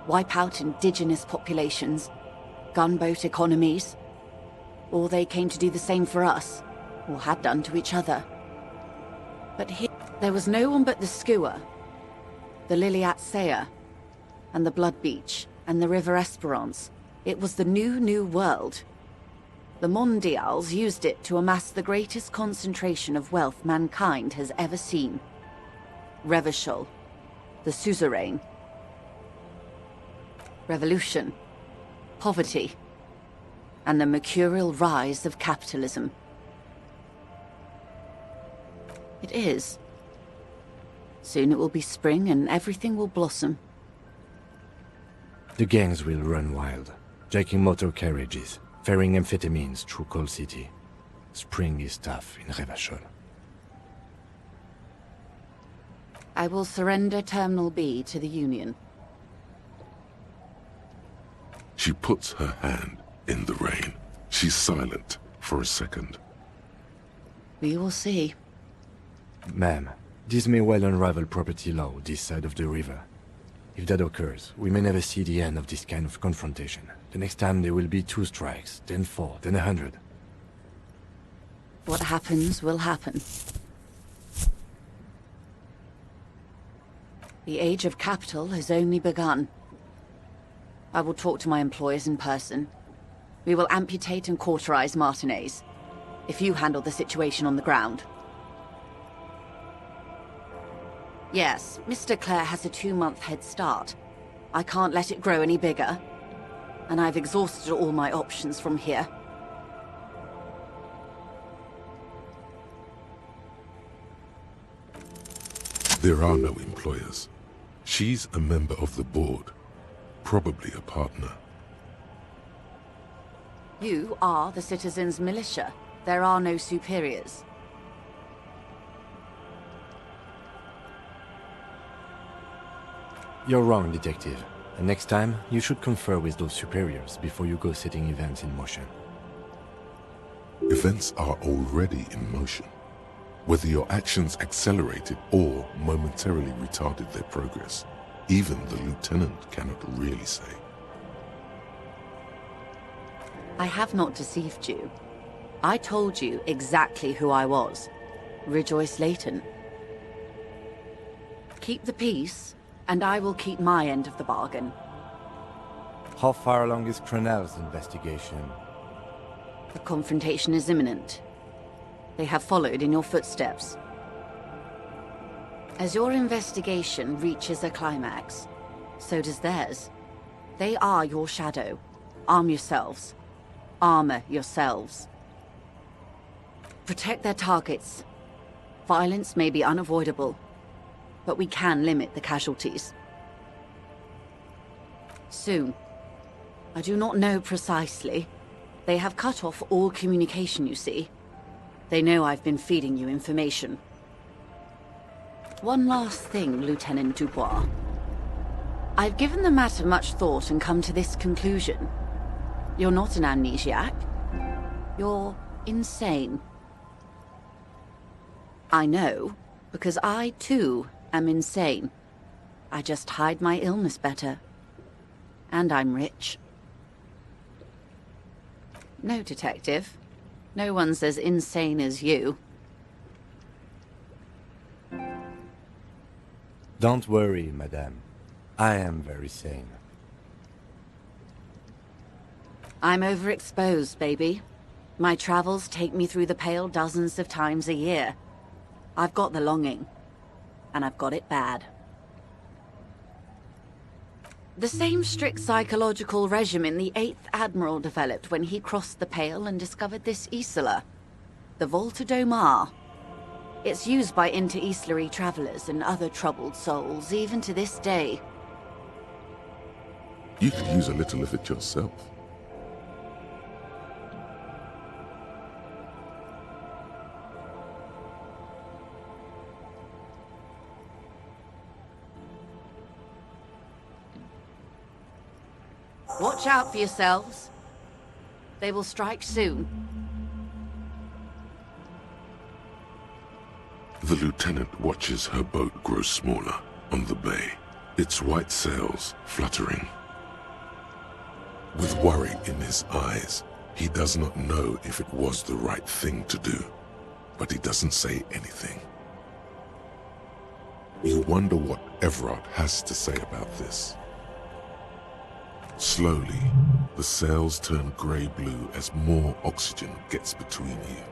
Wipe out indigenous populations. Gunboat economies. Or they came to do the same for us. Or had done to each other. But here, there was no one but the skua, the Liliat Saya, and the Blood Beach, and the River Esperance. It was the new world. The Mondials used it to amass the greatest concentration of wealth mankind has ever seen. Revachol, the suzerain. Revolution, poverty, and the mercurial rise of capitalism. It is. Soon it will be spring and everything will blossom. The gangs will run wild, jacking motor carriages, ferrying amphetamines through Coal City. Spring is tough in Revachol. I will surrender Terminal B to the Union. She puts her hand in the rain. She's silent for a second. We will see. Ma'am, this may well unravel property law this side of the river. If that occurs, we may never see the end of this kind of confrontation. The next time there will be 2 strikes, then 4, then 100. What happens will happen. The age of capital has only begun. I will talk to my employers in person. We will amputate and cauterize Martinez, if you handle the situation on the ground. Yes, Mr. Clare has a 2-month head start. I can't let it grow any bigger. And I've exhausted all my options from here. There are no employers. She's a member of the board. Probably a partner. You are the citizens' militia. There are no superiors. You're wrong, Detective. And next time, you should confer with those superiors before you go setting events in motion. Events are already in motion. Whether your actions accelerated or momentarily retarded their progress, even the lieutenant cannot really say. I have not deceived you. I told you exactly who I was. Rejoice Layton. Keep the peace, and I will keep my end of the bargain. How far along is Cronell's investigation? The confrontation is imminent. They have followed in your footsteps. As your investigation reaches a climax, so does theirs. They are your shadow. Arm yourselves. Armor yourselves. Protect their targets. Violence may be unavoidable, but we can limit the casualties. Soon. I do not know precisely. They have cut off all communication, you see. They know I've been feeding you information. One last thing, Lieutenant Dubois. I've given the matter much thought and come to this conclusion. You're not an amnesiac. You're insane. I know, because I, too, am insane. I just hide my illness better. And I'm rich. No, Detective. No one's as insane as you. Don't worry, Madame. I am very sane. I'm overexposed, baby. My travels take me through the Pale dozens of times a year. I've got the longing. And I've got it bad. The same strict psychological regimen the 8th Admiral developed when he crossed the Pale and discovered this Isola. The Volta do Mar. It's used by inter-Islary travelers and other troubled souls, even to this day. You could use a little of it yourself. Watch out for yourselves. They will strike soon. The lieutenant watches her boat grow smaller on the bay, its white sails fluttering. With worry in his eyes, he does not know if it was the right thing to do, but he doesn't say anything. You wonder what Everard has to say about this. Slowly, the sails turn grey-blue as more oxygen gets between you.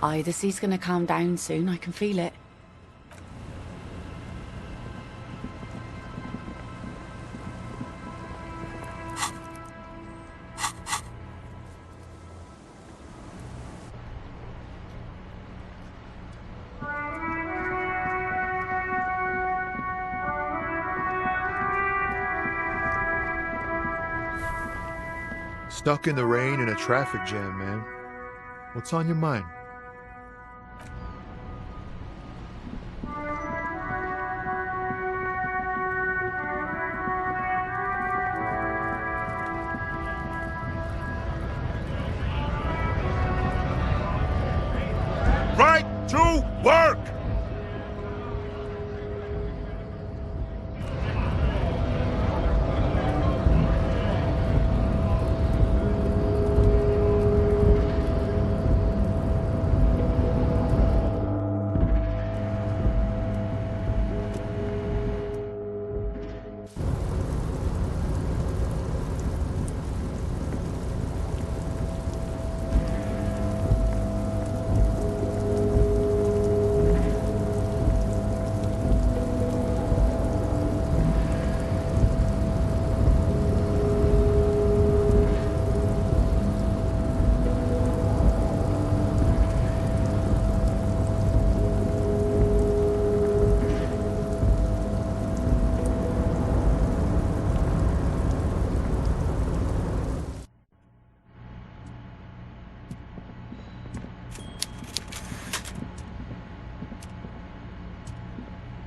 Aye, the sea's gonna calm down soon, I can feel it. Stuck in the rain in a traffic jam, man. What's on your mind? Right to work!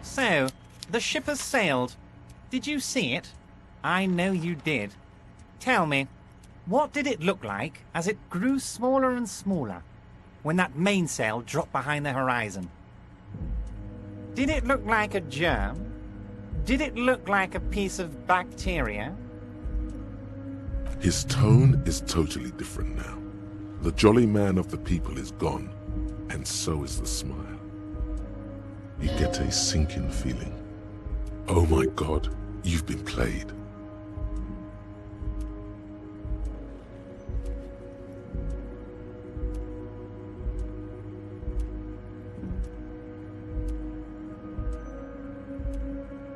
So, the ship has sailed. Did you see it? I know you did. Tell me, what did it look like as it grew smaller and smaller when that mainsail dropped behind the horizon? Did it look like a germ? Did it look like a piece of bacteria? His tone is totally different now. The jolly man of the people is gone, and so is the smile. You get a sinking feeling. Oh my God, you've been played.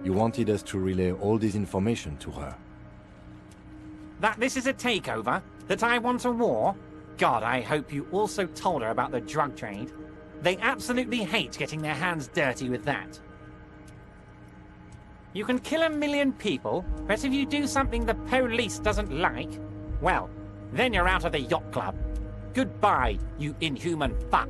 You wanted us to relay all this information to her. That this is a takeover? That I want a war? God, I hope you also told her about the drug trade. They absolutely hate getting their hands dirty with that. You can kill 1 million people, but if you do something the police doesn't like, well, then you're out of the yacht club. Goodbye, you inhuman fuck.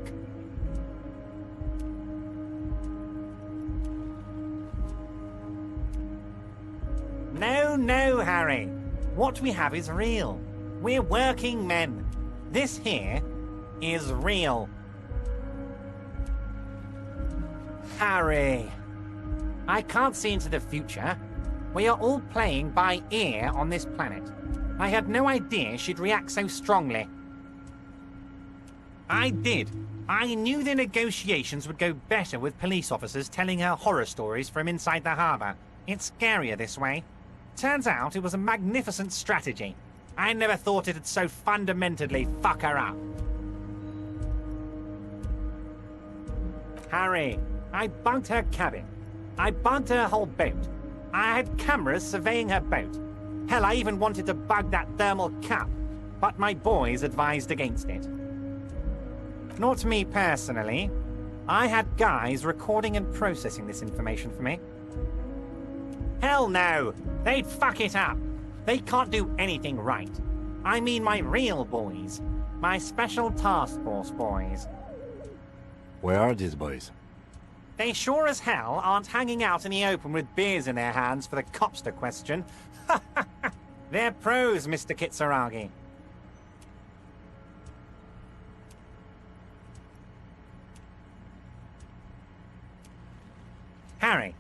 No, no, Harry. What we have is real. We're working men. This here is real. Harry. I can't see into the future. We are all playing by ear on this planet. I had no idea she'd react so strongly. I did. I knew the negotiations would go better with police officers telling her horror stories from inside the harbour. It's scarier this way. Turns out it was a magnificent strategy. I never thought it'd so fundamentally fuck her up. Harry, I bugged her cabin. I bugged her whole boat. I had cameras surveying her boat. Hell, I even wanted to bug that thermal cup, but my boys advised against it. Not me personally. I had guys recording and processing this information for me. Hell no! They'd fuck it up. They can't do anything right. I mean my real boys. My special task force boys. Where are these boys? They sure as hell aren't hanging out in the open with beers in their hands for the cops to question. They're pros, Mr. Kitsuragi. Harry,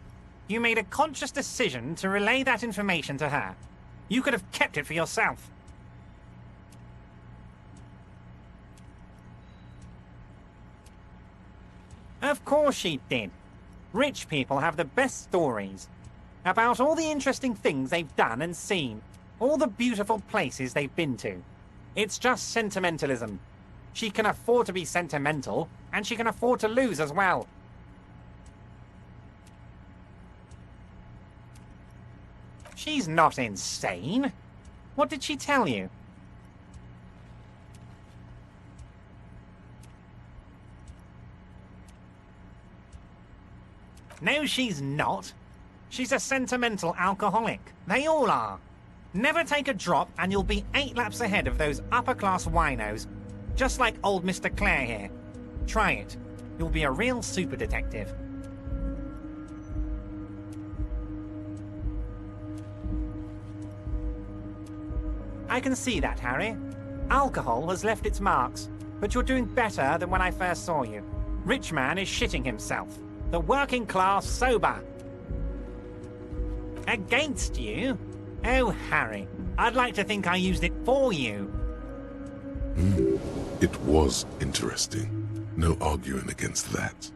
you made a conscious decision to relay that information to her. You could have kept it for yourself. Of course she did. Rich people have the best stories. About all the interesting things they've done and seen. All the beautiful places they've been to. It's just sentimentalism. She can afford to be sentimental, and she can afford to lose as well. She's not insane. What did she tell you? No, she's not. She's a sentimental alcoholic. They all are. Never take a drop and you'll be 8 laps ahead of those upper-class winos. Just like old Mr. Clare here. Try it. You'll be a real super detective. I can see that, Harry. Alcohol has left its marks, but you're doing better than when I first saw you. Rich man is shitting himself. The working class sober. Against you? Oh, Harry, I'd like to think I used it for you. It was interesting. No arguing against that.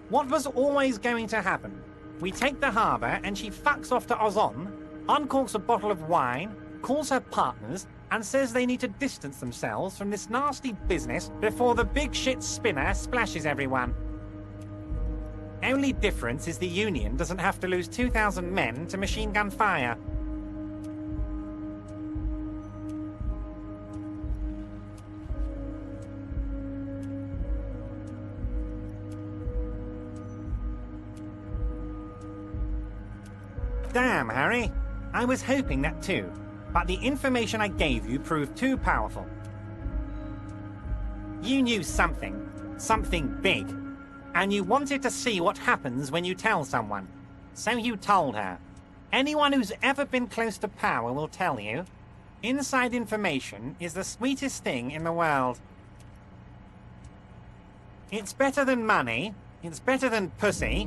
What was always going to happen? We take the harbour and she fucks off to Ozon, uncorks a bottle of wine, calls her partners, and says they need to distance themselves from this nasty business before the big shit spinner splashes everyone. Only difference is the Union doesn't have to lose 2,000 men to machine gun fire. Damn, Harry. I was hoping that too, but the information I gave you proved too powerful. You knew something big, and you wanted to see what happens when you tell someone. So you told her. Anyone who's ever been close to power will tell you, inside information is the sweetest thing in the world. It's better than money, it's better than pussy.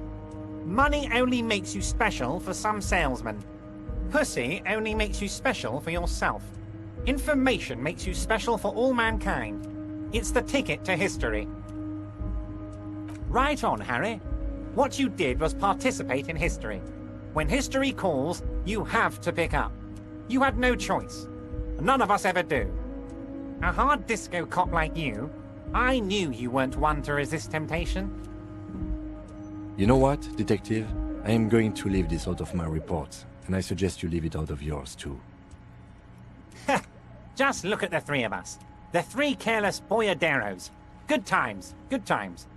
Money only makes you special for some salesmen. Pussy only makes you special for yourself. Information makes you special for all mankind. It's the ticket to history. Right on, Harry. What you did was participate in history. When history calls, you have to pick up. You had no choice. None of us ever do. A hard disco cop like you, I knew you weren't one to resist temptation. You know what, Detective? I am going to leave this out of my report, and I suggest you leave it out of yours, too. Just look at the 3 of us. The 3 careless boyaderos. Good times, good times.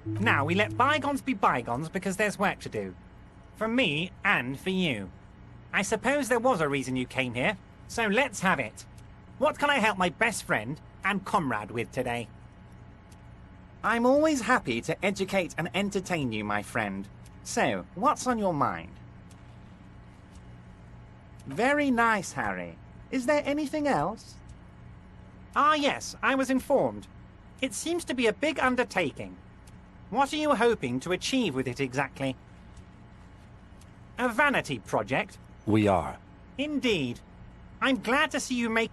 Now, we let bygones be bygones because there's work to do. For me and for you. I suppose there was a reason you came here, so let's have it. What can I help my best friend and comrade with today? I'm always happy to educate and entertain you, my friend. So, what's on your mind? Very nice, Harry. Is there anything else? Ah, yes, I was informed. It seems to be a big undertaking. What are you hoping to achieve with it exactly? A vanity project? We are. Indeed. I'm glad to see you make...